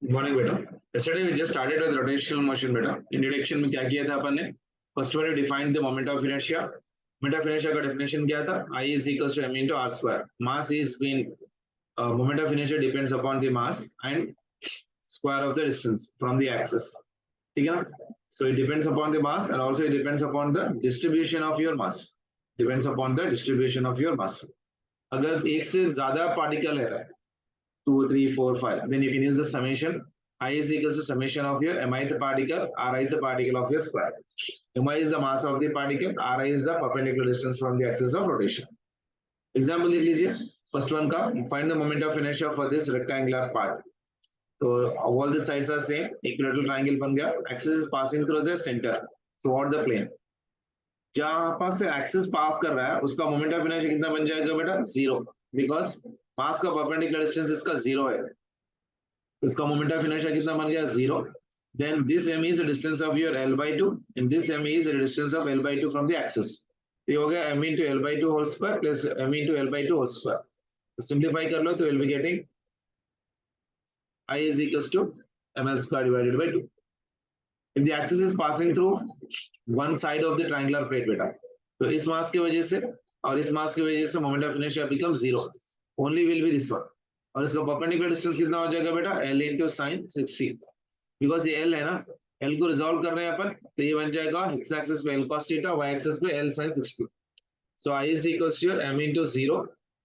Good morning बेटा। yesterday we just started with rotational motion बेटा। Introduction में क्या किया था अपन ने? First one defined the moment of inertia. Moment of inertia का डेफिनेशन क्या था? I is equals to m into r square। Mass is been moment of inertia depends upon the mass and square of the distance from the axis। ठीक है ना? So it depends upon the mass and also it depends upon the distribution of your mass। Depends upon the distribution of your mass। अगर एक से ज्यादा particle है 2, 3, 4, 5, then you can use the summation. I is equals to summation of your mith particle, rith particle of your square। mi is the mass of the particle, ri is the perpendicular distance from the axis of rotation। Example लिख लीजिए। First one का find the moment of inertia for this rectangular part। So all the sides are same, equilateral triangle बन गया। Axis is passing through the center, throughout the plane। जहां पास से axis pass कर रहा है उसका मोमेंट ऑफ इनर्शिया कितना बन जाएगा बेटा? जीरो, बिकॉज मास का परपेंडिकुलर डिस्टेंस इसका जीरो है। इसका मोमेंट ऑफ इनर्शिया कितना बन गया? Zero. Then this m is the distance of your L by 2 and this m is the distance of L by 2 from the axis। ये हो गया m into L by 2 whole square plus m into L by 2 whole square। तो simplify कर लो तो we'll be getting I is equals to ml square divided by 2। If the axis is passing through one side of the triangular plate बेटा, तो इस मास की वजह से और इस मास की वजह से moment of inertia become zero. Only will be this one. और इसका परपेंडिकुलर डिस्टेंस कितना हो जाएगा बेटा? L into sin 60। बिकॉज ये L है ना, L को रिजॉल्व कर रहे हैं अपन, तो ये बन जाएगा x एक्सिस पे L cos theta, y axis पे L sin 60। So I is equals to m into 0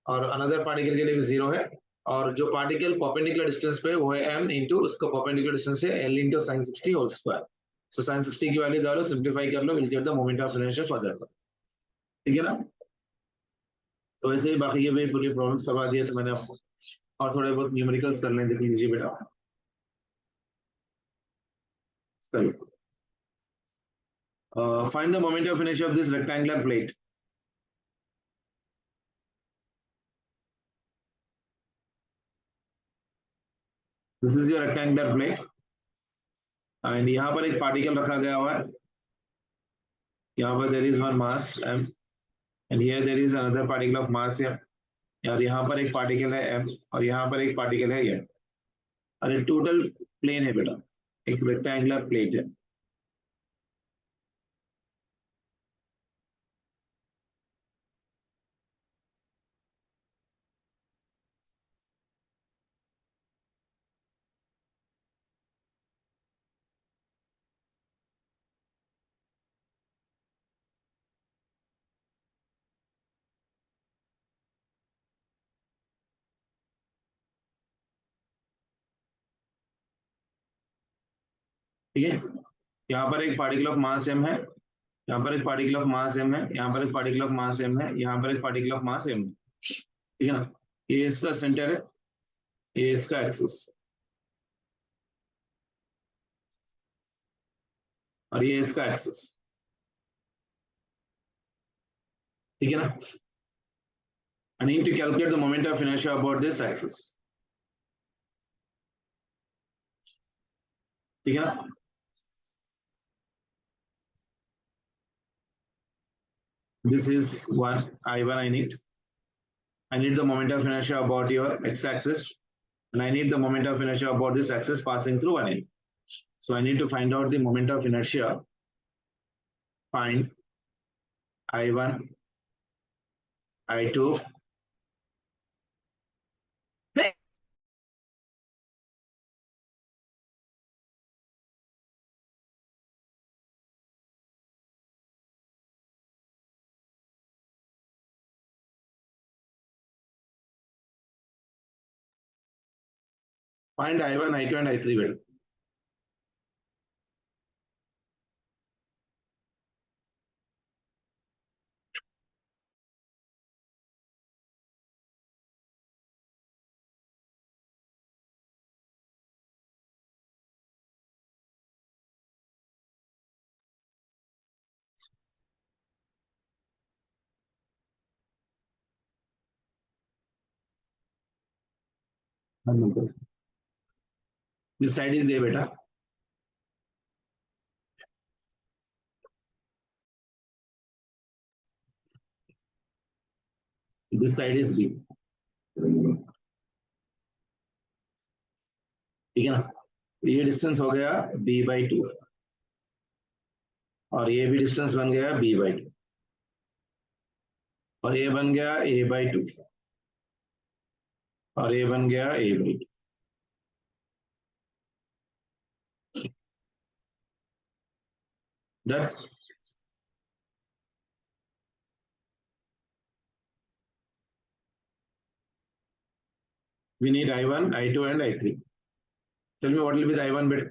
और अनदर पार्टिकल के लिए भी 0 है। और जो पार्टिकल परपेंडिकुलर डिस्टेंस पे वो है m into उसका परपेंडिकुलर डिस्टेंस है L into sin 60 whole square. So sin 60 की वैल्यू डालो, सिंप्लीफाई कर लो, will get the moment of inertia further. ठीक है ना? तो वैसे ही बाकी ये भी पूरी प्रॉब्लम्स करवा दिए थे मैंने आपको, और थोड़े बहुत न्यूमेरिकल्स कर लें, देख लीजिए बेटा। Find the moment of inertia of this rectangular plate। This is your rectangular plate and यहाँ पर एक पार्टिकल रखा गया हुआ है। यहाँ पर there is one mass m and here there is another particle of mass m। और यहाँ पर एक पार्टिकल है m और यहाँ पर एक पार्टिकल है ये। और ये टोटल प्लेन है बेटा, एक रेक्टेंगुलर प्लेट है। ठीक है, यहाँ पर एक पार्टिकल ऑफ मास m है, यहाँ पर एक पार्टिकल ऑफ मास m है, यहाँ पर एक पार्टिकल ऑफ मास m है, यहाँ पर एक पार्टिकल ऑफ मास m है। ठीक है ना? ये इसका सेंटर है, ये इसका एक्सिस और ये इसका एक्सिस। ठीक है ना? I need to calculate the moment of inertia about this axis। ठीक है ना? This is one I1 I need the moment of inertia about your x-axis and I need the moment of inertia about this axis passing through 1 end। So I need to find out the moment of inertia। Find I1, I2, find I1, I2 and I3 well। This side is there beta, this side is B। ठीक है ना? ये distance हो गया b/2 और ये भी distance बन गया b/2 और ये बन गया a/2 और ये बन गया a/2. Done. We need I1, I2 and I3. Tell me what will be the I1 bit.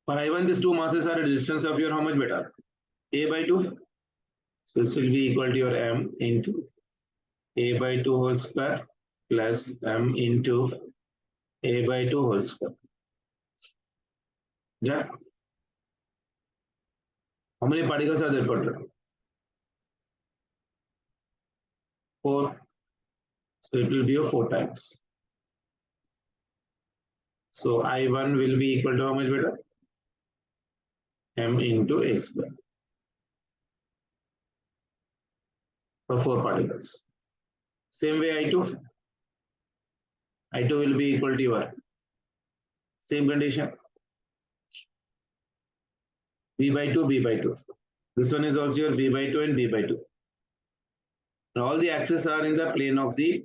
For I1, these two masses are a distance of your how much beta? A/2. So this will be equal to your m into a/2 whole square plus m into a/2 whole square. Yeah. How many particles are there per? 4. So it will be a 4 times. So I1 will be equal to how much beta? M into a square for 4 particles. Same way I2. I2 will be equal to your same condition. B/2, B/2. This one is also your B/2 and B/2. And all the axes are in the plane of the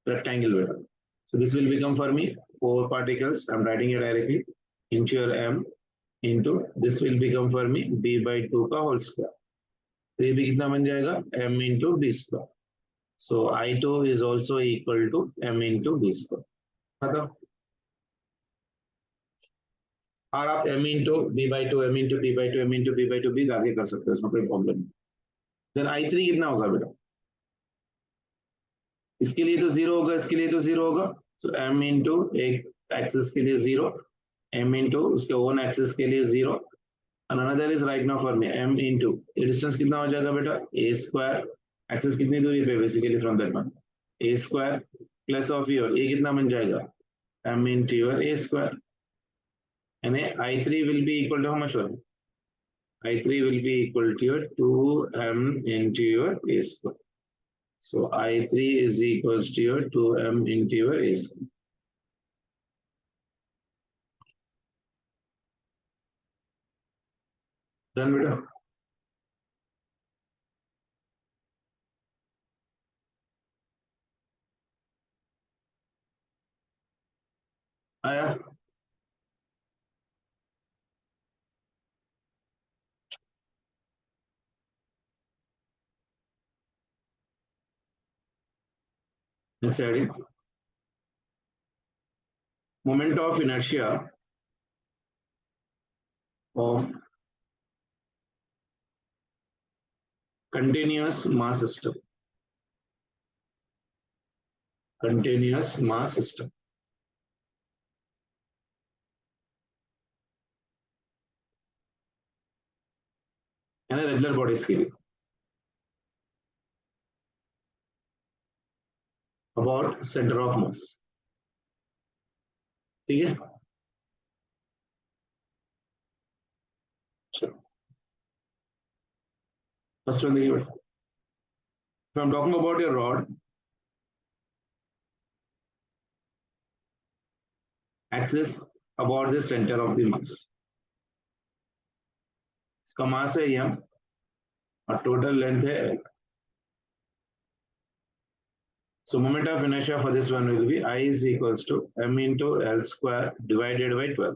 rectangle vector. So this will become for me 4 particles. I'm writing it directly into your m into this will become for me b/2 का whole square. तो ये भी कितना बन जाएगा m into b square. So I2 is also equal to m into b square. मतलब और आप m into b/2 m into b/2 m into b/2 भी आगे कर सकते हैं, इसमें कोई प्रॉब्लम नहीं. देन I3 कितना होगा बेटा? इसके लिए तो 0 होगा, इसके लिए तो 0 होगा. सो m इंटू एक एक्सिस के लिए 0, m इंटू उसके ओन एक्सिस के लिए 0. and another is right now for me m into ये डिस्टेंस कितना हो जाएगा बेटा? a square. एक्सिस कितनी दूरी पे basically from that one? a square plus of your ये कितना बन जाएगा? m into your a square. यानी I3 will be equal to how much? I3 will be equal to your 2m into your a square. So I3 is equals to your 2m into your a square. Done बेटा? आया? Next heading. Moment of inertia of continuous mass system. Continuous mass system. And a regular body scale. About center of mass. ठीक है? Sure. First one देखिए बेटा. If I'm talking about your rod, axis about the center of the mass. इसका मास है m और total length है l. So moment of inertia for this one will be I is equals to m into l square divided by 12.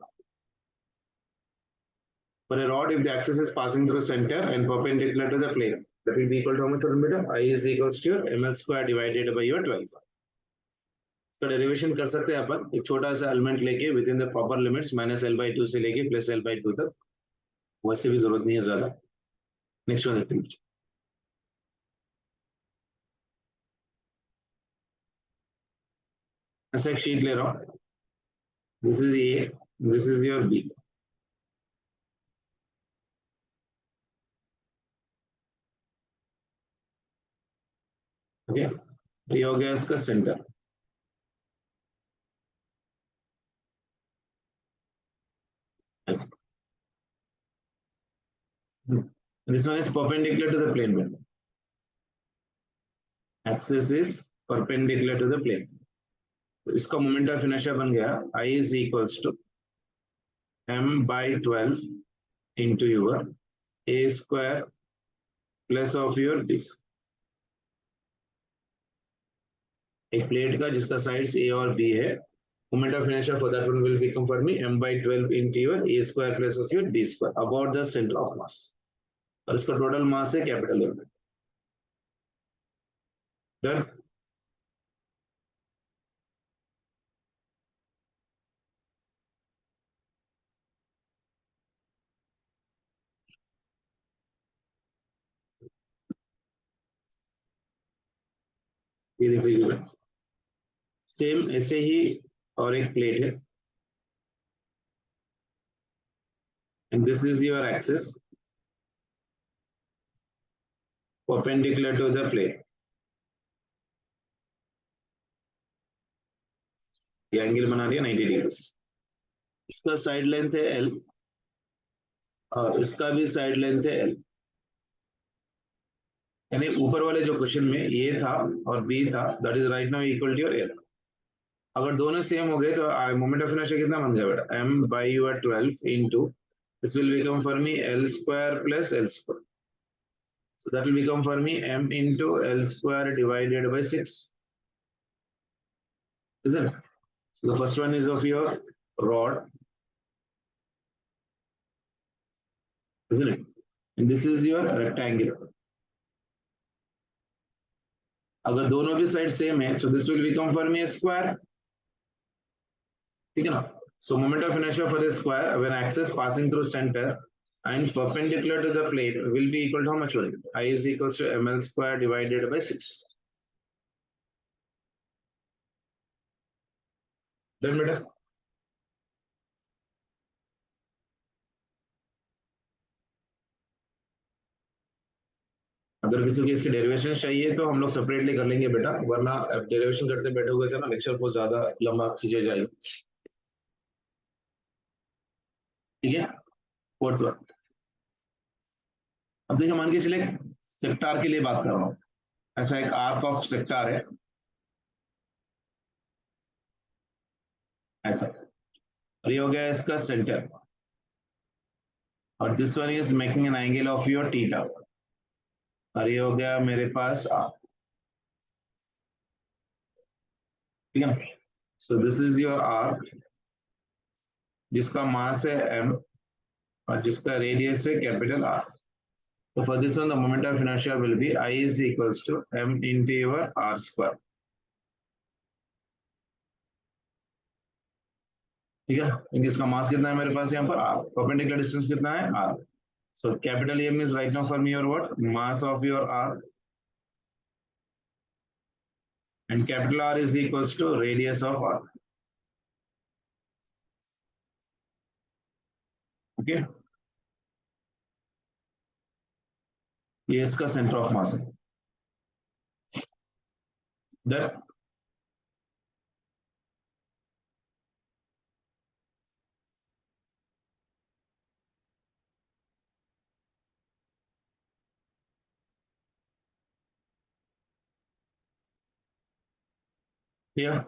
For a rod, if the axis is passing through center and perpendicular to the plane, that will be equal to how much meter? I is equals to your ml square divided by your 12. इसका derivation कर सकते हैं अपन एक छोटा सा element लेके with in the proper limits -l/2 से लेके +l/2 तक. वैसे भी जरूरत नहीं है ज्यादा. नेक्स्ट वन देखते हैं. ऐसा एक शीट ले रहा हूँ. This is a, this is your b. Okay, ये हो गया इसका centre. This one is perpendicular to the plane. Axis is perpendicular to the plane. इसका मोमेंट ऑफ इनर्शिया बन गया I is equals to m/12 into your a square plus of your disk. एक plate का जिसका sides a और b है, moment of inertia for that one will become for me m/12 into your a square plus of your d square about the center of mass. और इसका total mass है capital M. Done. ये देखिए same ऐसे ही और एक plate है and this is your axis perpendicular to the plate. ये एंगल बना दिया 90 डिग्री. इसका साइड लेंथ है L और इसका भी साइड लेंथ है L. यानी ऊपर वाले जो क्वेश्चन में ए था और बी था that is right now equal to your l. अगर दोनों सेम हो गए तो मोमेंट ऑफ इनर्शिया कितना बन जाएगा बेटा m/12 into this will become for me L square plus L square. So that will become for me m into L square divided by 6. Isn't it? So the first one is of your rod. Isn't it? And this is your rectangle. अगर दोनों भी side same है so this will become for me a square. ठीक है ना. So moment of inertia for the square when axis passing through center and perpendicular to the plate will be equal to how much? I is equals to ml square divided by 6. Done बेटा. अगर किसी को इसकी derivation चाहिए तो हम लोग separately कर लेंगे बेटा, वरना डेरिवेशन करते बैठे हुए थे ना लेक्चर को ज्यादा लंबा खींचे जाएगा. ठीक है. Fourth one. अब देखिए मान के चले सेक्टार के लिए बात कर रहा हूँ. ऐसा एक आर्क ऑफ सेक्टार है ऐसा और ये हो गया इसका सेंटर और this one is making an angle of your theta और ये हो गया मेरे पास आर्क. ठीक है. So this is your arc जिसका मास है m और जिसका रेडियस है capital R. So for this one, the moment of inertia will be I is equals to m into your R square. ठीक है. क्योंकि इसका मास कितना है मेरे पास यहाँ पर R. परपेंडिकुलर डिस्टेंस कितना है R. So capital M is right now for me your what? Mass of your R. And capital R is equals to radius of R. Okay. ये इसका सेंटर ऑफ मास है. That here.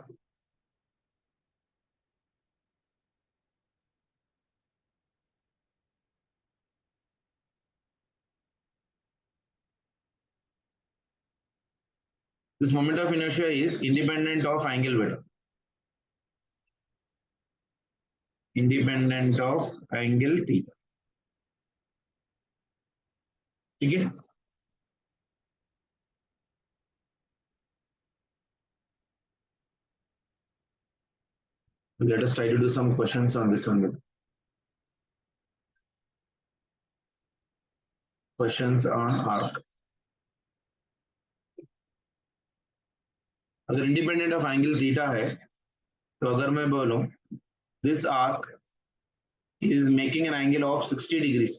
This moment of inertia is independent of angle beta. Independent of angle theta. ठीक है. Let us try to do some questions on this one. Questions on arc. अगर independent of angle theta है तो अगर मैं बोलूं this arc is making an angle of 60 degrees,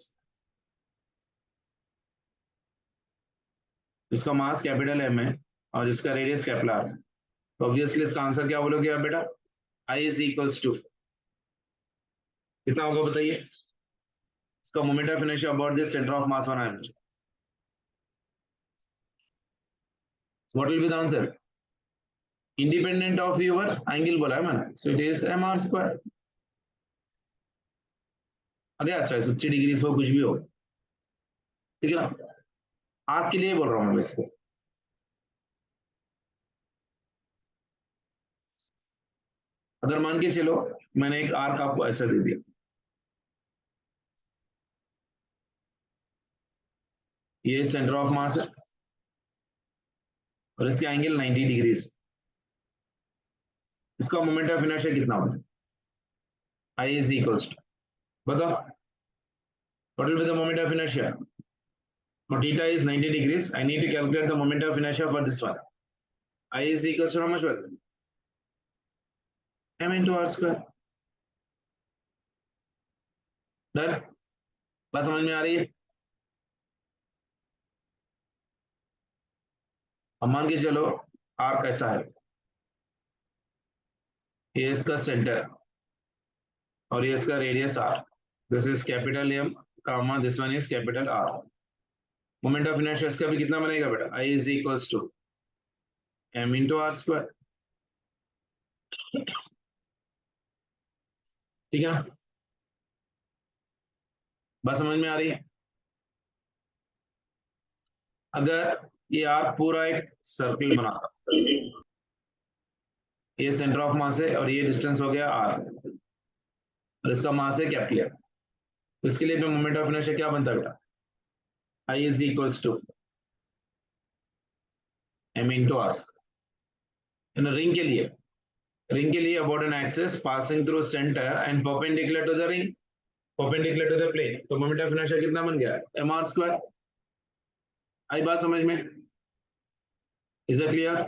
इसका mass capital M है और इसका रेडियस कैपिटल आर है, तो ऑब्वियसली इसका आंसर क्या बोलोगे आप बेटा? आई इज इक्वल्स टू कितना होगा बताइए? इसका moment of inertia about this centre of mass होना है मुझे. What will be the answer? Independent of your angle बोला है मैंने, so it is m r square. अरे अच्छा 60 डिग्री हो कुछ भी हो, ठीक है ना, आपके लिए बोल रहा हूँ मैं इसको। अगर मान के चलो मैंने एक आर्क आपको ऐसा दे दिया, ये सेंटर ऑफ मास है और इसके एंगल 90 डिग्री, इसका मोमेंट ऑफ इनर्शिया कितना होगा? आई इज इक्वल्स टू, बताओ what will be the moment of inertia? Now theta is 90 degrees. I need to calculate the moment of inertia for this one. I is equals to how much? M into r square. Done, बात समझ में आ रही है? अब मान के चलो are कैसा है, ये इसका सेंटर और ये इसका radius R, this is capital M comma this one is capital R. Moment of inertia इसका भी कितना बनेगा बेटा? I is equals to M into R square, ठीक है ना, बात समझ में आ रही है? अगर ये आर पूरा एक सर्कल बनाता, ये सेंटर ऑफ मास है और ये डिस्टेंस हो गया आर और इसका मास है कैपिटल, तो इसके लिए मोमेंट ऑफ इनर्शिया क्या बनता है बेटा? I is equals to M into R. Ring के लिए about an axis passing through centre and perpendicular to the ring, perpendicular to the plane, तो मोमेंट ऑफ इनर्शिया कितना बन गया? M r square. आई बात समझ में? Is it clear?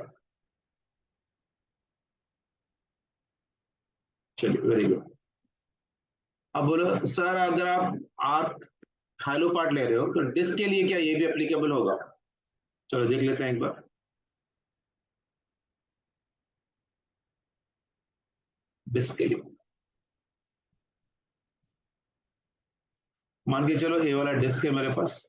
चलिए वेरी गुड। अब बोलो सर अगर आप आर्क हाइलो पार्ट ले रहे हो तो डिस्क के लिए क्या ये भी एप्लीकेबल होगा? चलो देख लेते हैं एक बार। डिस्क के लिए मान के चलो ये वाला डिस्क है मेरे पास,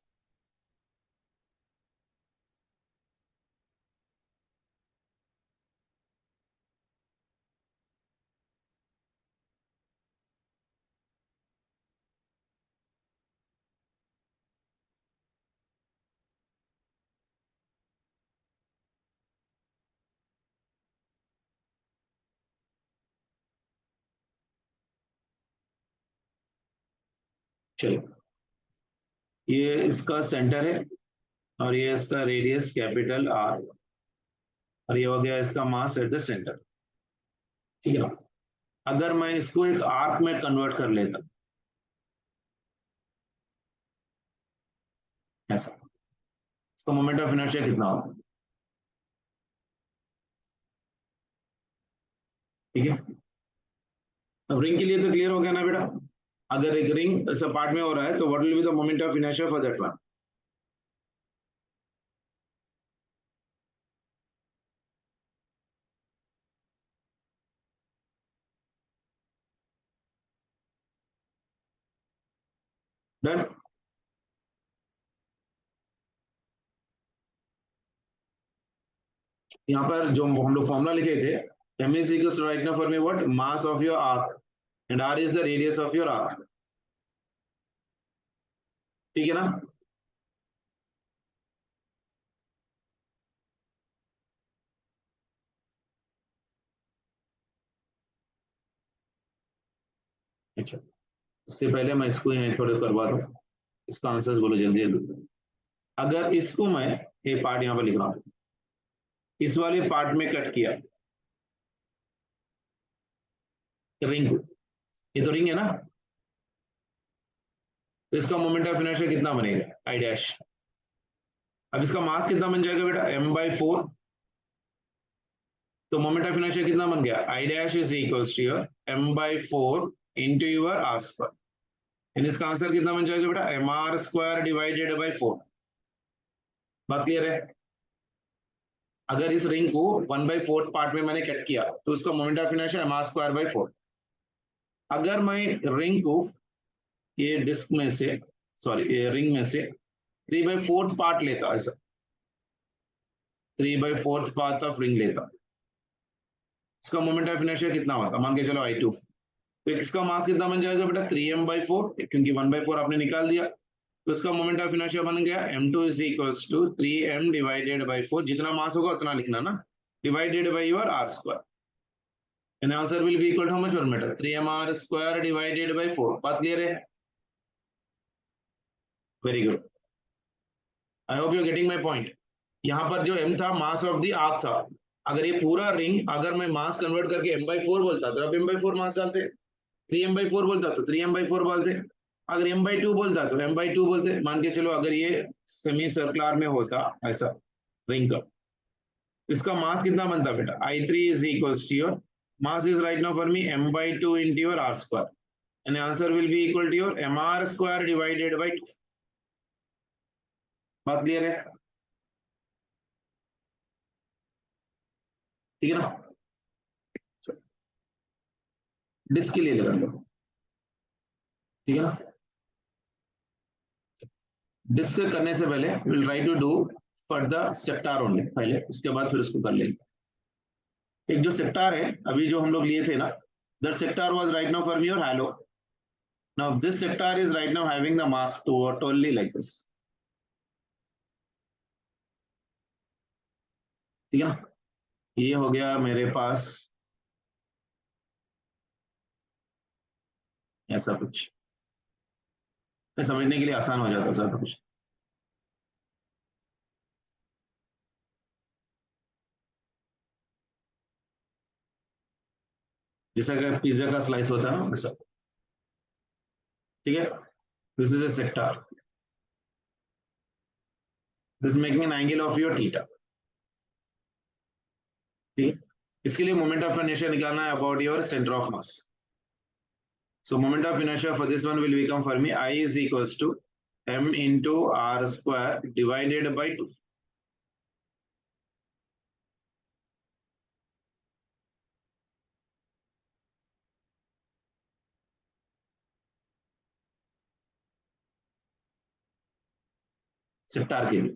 चलिए ये इसका सेंटर है और ये इसका रेडियस कैपिटल आर और ये हो गया इसका मास एट द सेंटर, ठीक है ना। अगर मैं इसको एक आर्क में कन्वर्ट कर लेता ऐसा, इसका मोमेंट ऑफ इनर्शिया कितना होगा? ठीक है, अब रिंग के लिए तो क्लियर हो गया ना बेटा? अगर एक रिंग ऐसा पार्ट में हो रहा है तो what will be the moment of inertia for that one? Done. यहाँ पर जो हम लोग फॉर्मूला लिखे थे, m is equals to right now for me what? Mass of your arc and r is the radius of your arc, ठीक है ना। अच्छा, उससे पहले मैं इसको यहीं थोड़े करवा दूं, इसका आंसर्स बोलो जल्दी जल्दी। अगर इसको मैं ये पार्ट यहाँ पर लिख रहा हूँ, इस वाले पार्ट में कट किया रिंग को, ये तो रिंग है ना, तो इसका मोमेंट ऑफ इनर्शिया कितना बनेगा? I dash. अब इसका मास कितना बन जाएगा बेटा? m/4, तो मोमेंट ऑफ इनर्शिया कितना बन गया? I dash is equals to your m/4 into your r square, इसका आंसर कितना बन जाएगा बेटा? M r square divided by 4। बात क्लियर है? अगर इस रिंग को 1/4 पार्ट में मैंने कट किया तो उसका moment of inertia m r square by 4। अगर मैं रिंग को ये डिस्क में से, सॉरी ये रिंग में से 3/4 पार्ट लेता, ऐसा 3/4 पार्ट ऑफ रिंग लेता, इसका मोमेंट ऑफ इनर्शिया कितना होगा, मान के चलो I2, तो इसका मास कितना बन जाएगा बेटा 3m/4, क्योंकि 1/4 आपने निकाल दिया, तो इसका मोमेंट ऑफ इनर्शिया बन गया m2 is equals to 3m divided by 4, जितना मास होगा उतना लिखना ना, divided by your r square, and answer will be equal to how much बेटा 3mr स्क्वायर डिवाइडेड बाई 4। बात क्लियर है? Very good, I hope you are getting my point. यहाँ पर जो m था मास ऑफ द आर्क था, अगर ये पूरा रिंग अगर मैं मास कन्वर्ट करके m/4 बोलता तो अब m/4 मास डालते, 3m/4 बोलता तो 3m/4 बोलते, अगर m/2 बोलता तो m/2 बोलते। मान के चलो अगर ये सेमी सर्कुलर में होता ऐसा रिंग का, इसका मास कितना बनता बेटा, I3 is equals to your mass is right now for me m/2 into your r square, and answer will be equal to your mr square divided by 2। बात क्लियर है? ठीक है ना? डिस्क के लिए लगा लो, ठीक है ना? डिस्क करने से पहले will try to do for the sector only पहले, उसके बाद फिर उसको कर लेंगे। एक जो सेक्टार है अभी जो हम लोग लिए थे ना, that sector was right now for me और hello, now this sector is right now having the mass totally like this, ठीक है ना? ये हो गया मेरे पास ऐसा कुछ, समझने के लिए आसान हो जाता ज्यादा कुछ। जैसा कि पिज्जा का स्लाइस होता है ना वैसा, ठीक है? This is a sector, this is making an angle of your theta, ठीक है? इसके लिए मोमेंट ऑफ इनर्शिया निकालना है about your centre of mass. So moment of inertia for this one will become for me I is equals to m into r square divided by 2। सेक्टार के लिए,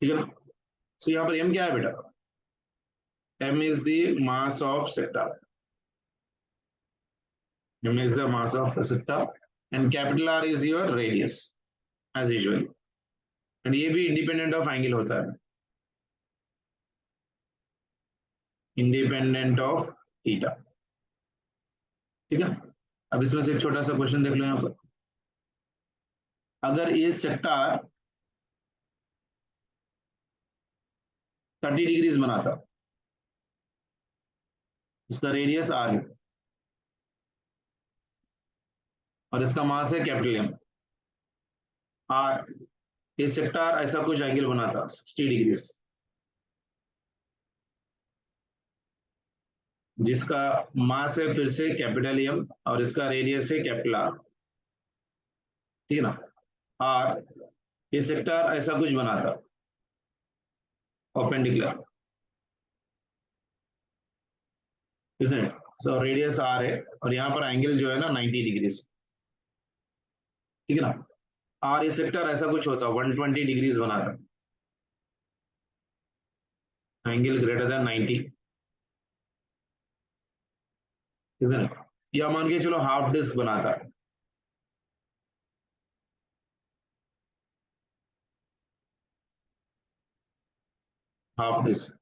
ठीक है ना? सो यहाँ पर m क्या है बेटा, m is the mass of sector, m is the mass of sector, and capital R is your radius as usual, and ये भी इंडिपेंडेंट ऑफ एंगल होता है, इंडिपेंडेंट ऑफ थीटा, ठीक है? अब इसमें से एक छोटा सा क्वेश्चन देख लो यहाँ पर, अगर ये सेक्टर 30 डिग्रीज बनाता, इसका रेडियस r है और इसका मास है कैपिटल M, r, ये सेक्टर ऐसा कुछ एंगल बनाता 60 डिग्रीज, जिसका मास है फिर से कैपिटल M और इसका रेडियस है कैपिटल R, ठीक है ना? और ये सेक्टर ऐसा कुछ बनाता परपेंडिकुलर, इसमें सो रेडियस R है और यहाँ पर एंगल जो है ना 90 डिग्रीज, ठीक है ना? और ये सेक्टर ऐसा कुछ होता 120 डिग्रीज बनाता, एंगल ग्रेटर देन 90, इसमें या मान के चलो हाफ डिस्क बनाता, हाफ डिस्क,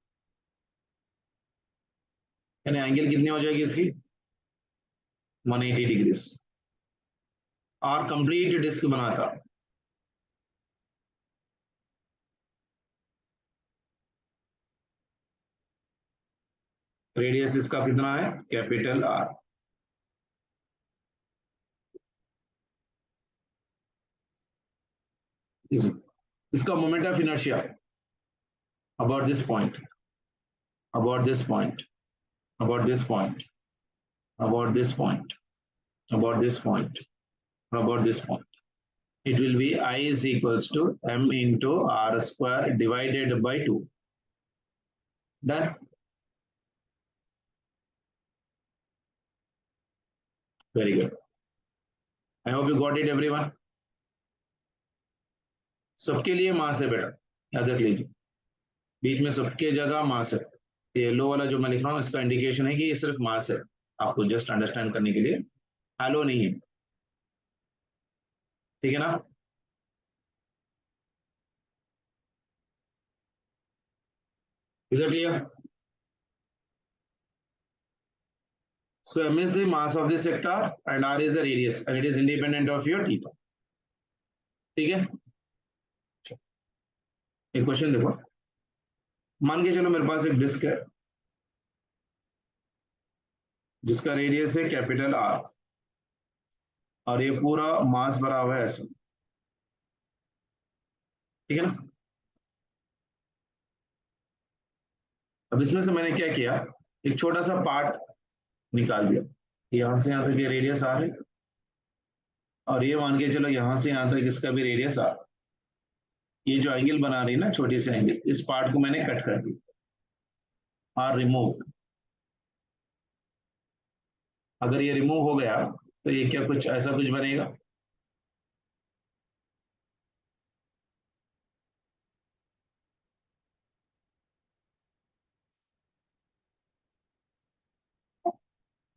यानी एंगल कितनी हो जाएगी इसकी 180 डिग्रीज, और कंप्लीट डिस्क बनाता, रेडियस इसका कितना है कैपिटल R, इसका moment of inertia about this point, about this point, about this point, about this point, about this point, about this point, it will be I is equals to m into r square divided by 2। Done? Very good, I hope you got it everyone। सबके लिए मास है बेटा, याद रख लीजिए, बीच में सबके जगह मास है। ये लो वाला जो मैं लिख रहा हूँ इसका इंडिकेशन है कि ये सिर्फ मास है, आपको जस्ट अंडरस्टैंड करने के लिए, हैलो नहीं है, ठीक है ना। Is it clear? So m is the mass of the sector and r is the radius and it is independent of your theta, ठीक है। एक क्वेश्चन देखो, मान के चलो मेरे पास एक डिस्क है जिसका रेडियस है कैपिटल आर और ये पूरा मास भरा हुआ है ऐसे, ठीक है ना। अब इसमें से मैंने क्या किया, एक छोटा सा पार्ट निकाल दिया, यहां से यहां तक ये रेडियस आर है और ये मान के चलो यहां से यहां तक इसका भी रेडियस आर, ये जो एंगल बना रही है ना छोटी सी एंगल, इस पार्ट को मैंने कट कर दिया और रिमूव। अगर ये रिमूव हो गया तो ये क्या कुछ ऐसा कुछ बनेगा,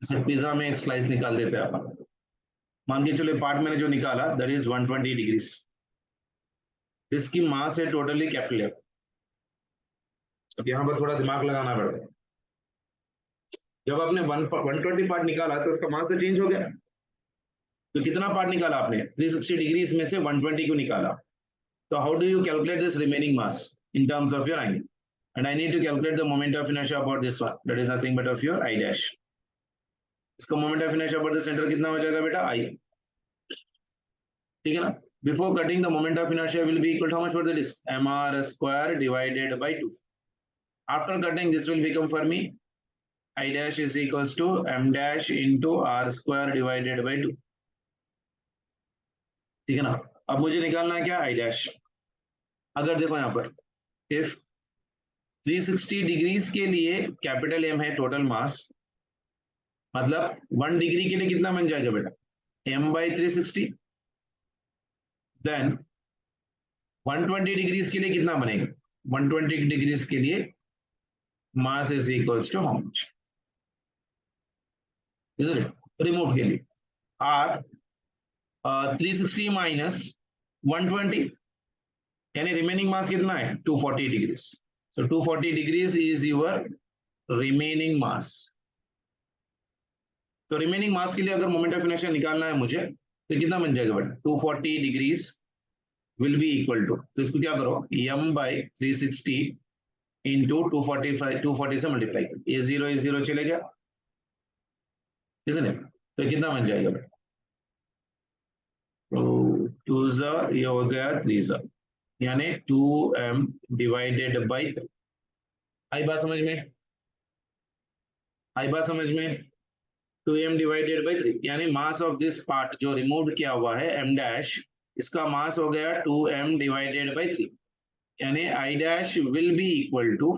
जैसे पिज्जा में एक स्लाइस निकाल देते हैं अपन, मान के चलो पार्ट मैंने जो निकाला दैट इज 120 डिग्रीज, इसकी मास है टोटली कैपिटल। अब यहाँ पर थोड़ा दिमाग लगाना पड़ेगा, जब आपने 120 पार्ट निकाला तो उसका मास तो चेंज हो गया, तो कितना पार्ट निकाला आपने 360 डिग्रीज में से 120 को निकाला, तो how do you calculate this remaining mass in terms of your angle, and I need to calculate the moment of inertia about this one, that is nothing but of your I dash. इसका moment of inertia about the centre कितना हो जाएगा बेटा, आई, ठीक है ना। Before cutting, the moment of inertia will be equal to how much for the disk? Mr square divided by 2. After cutting, this will become for me I dash is equals to m dash into r square divided by 2. ठीक है ना। अब मुझे निकालना है क्या, I dash। अगर देखो यहाँ पर if 360 डिग्रीज के लिए कैपिटल M है टोटल मास, मतलब 1 डिग्री के लिए कितना बन जाएगा बेटा, m by 360, देन 120 डिग्रीज के लिए कितना बनेगा, 120 डिग्रीज के लिए mass is equals to how much, isn't it? Remove के लिए r 360 minus 120 यानी रिमेनिंग मास कितना है 240 degrees, so 240 degrees is your remaining mass. तो रिमेनिंग मास के लिए अगर मोमेंट ऑफ इनर्शिया निकालना है मुझे तो कितना बन जाएगा बेटा, 240 degrees will be equal to, तो इसको क्या करो m by 360 इंटू 240 से मल्टीप्लाई करो, ये जीरो चले गया, इसने तो कितना बन जाएगा बेटा, तो 2 ये हो गया 3 यानी 2m डिवाइडेड बाई 3। आई बात समझ में, आई बात समझ में, 2m डिवाइडेड बाई 3 यानी मास ऑफ दिस पार्ट जो रिमूव किया हुआ है m डैश, इसका मास हो गया 2m डिवाइडेड बाई 3, यानी I dash will be equal to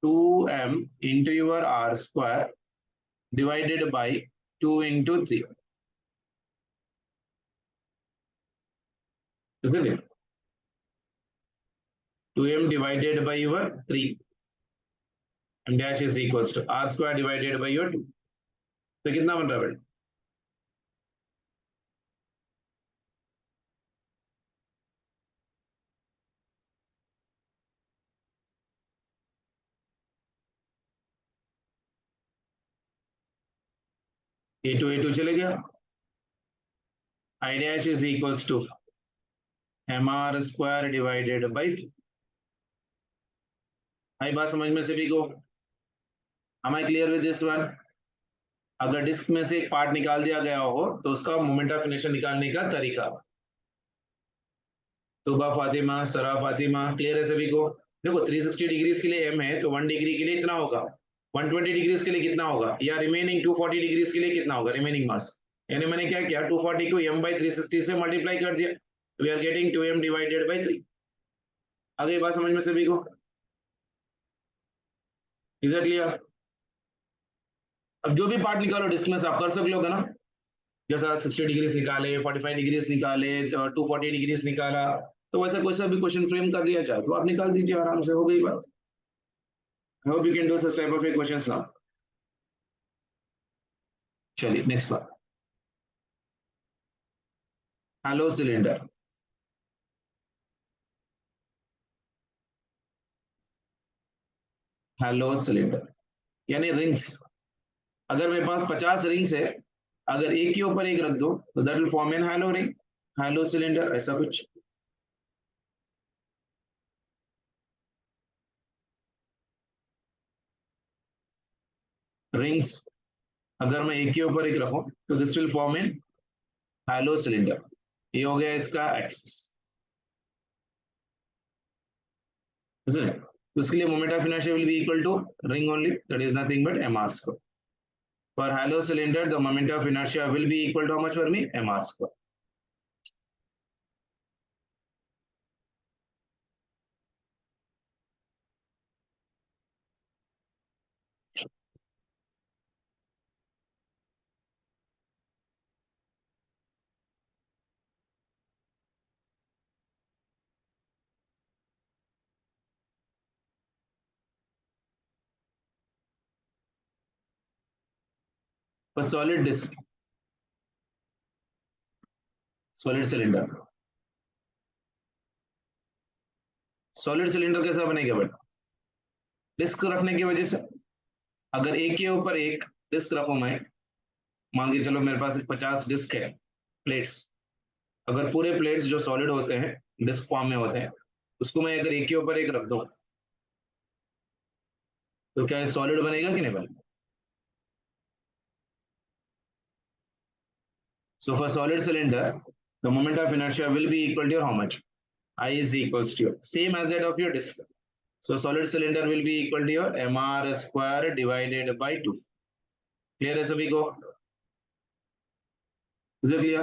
2m into your r square divided by 2 into 3, isn't it? 2m divided by your 3, m dash is equals to r square divided by your 2, तो कितना बन रहा है बेटा, a2 चले गया, I dash is equals to mr square divided by 3। आई बात समझ में सभी को, am I clear with this one? अगर डिस्क में से एक पार्ट निकाल दिया गया हो तो उसका मोमेंट ऑफ इनर्शिया निकालने का तरीका, तुबा फातिमा, सरा फातिमा, क्लियर है सभी को। देखो 360 डिग्रीज के लिए m है तो 1 डिग्री के लिए इतना होगा, 120 डिग्रीज के लिए कितना होगा, या रिमेनिंग 240 डिग्रीज के लिए कितना होगा रिमेनिंग मास, यानी मैंने क्या किया 240 को m by 360 से मल्टीप्लाई कर दिया, we are getting 2m divided by 3। आगे बात समझ में सभी को, इज इट क्लियर? अब जो भी पार्ट निकालो डिस्क में से आप कर सकते ना, जैसा 60 डिग्रीज निकाले, 45 डिग्रीज निकाले, तो 240 डिग्रीज निकाला, तो वैसा कोई सा भी क्वेश्चन फ्रेम कर दिया जाए तो आप निकाल दीजिए आराम से, हो गई बात। आई hope you can do such type of A questions now. चलिए नेक्स्ट बात, हेलो सिलेंडर। हेलो सिलेंडर यानी रिंग्स। अगर मेरे पास 50 रिंग्स है, अगर एक के ऊपर एक रख दो तो that will form an hollow ring, hollow cylinder, ऐसा कुछ। रिंग्स अगर मैं एक के ऊपर एक रखूं तो this will form an hollow cylinder. ये हो गया इसका एक्सिस, isn't it? तो उसके लिए moment of inertia will be equal to ring only, that is nothing but m r square. For hollow cylinder, the moment of inertia will be equal to how much for me? mr square. For solid disc, solid cylinder, solid cylinder कैसा बनेगा बेटा? Disc रखने की वजह से, अगर एक के ऊपर एक डिस्क रखूं मैं, मान के चलो मेरे पास 50 डिस्क है, प्लेट्स। अगर पूरे प्लेट्स जो सॉलिड होते हैं, डिस्क फॉर्म में होते हैं, उसको मैं अगर एक के ऊपर एक रख दूं तो क्या सॉलिड बनेगा कि नहीं बनेगा? So for solid cylinder, the moment of inertia will be equal to your how much? I is equals to your same as that of your disk. So solid cylinder will be equal to your mr square divided by 2. Clear है सभी को? Is it clear?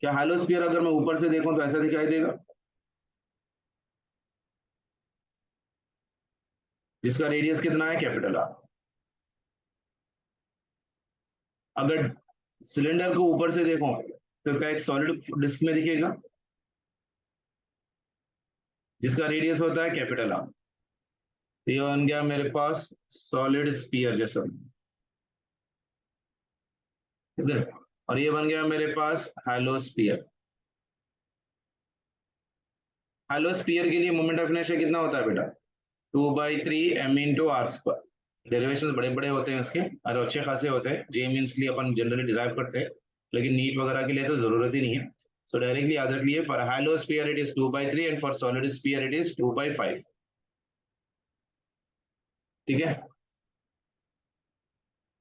क्या हालो sphere अगर मैं ऊपर से देखूं तो ऐसा दिखाई देगा, जिसका रेडियस कितना है? Capital R. अगर सिलेंडर को ऊपर से देखो तो क्या एक सॉलिड डिस्क में दिखेगा, जिसका रेडियस होता है कैपिटल आर। तो ये बन गया मेरे पास सॉलिड स्फीयर जैसा, और ये बन गया मेरे पास हालो स्फीयर। हालो स्फीयर के लिए मोमेंट ऑफ इनर्शिया कितना होता है बेटा? 2/3 m × r²। डेरिवेशन बड़े बड़े होते हैं इसके और अच्छे खासे होते हैं, जे मीन्स के लिए अपन जनरली डिराइव करते हैं, लेकिन नीट वगैरह के लिए तो जरूरत ही नहीं है। सो डायरेक्टली याद रख लिए, for hollow sphere it is 2/3 and for solid sphere it is 2/5। ठीक है,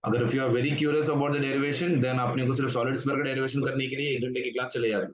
अगर if you are very curious about the derivation then आपने को सिर्फ सॉलिड स्फीयर का डेरिवेशन करने के लिए 1 घंटे की क्लास चले जाती है।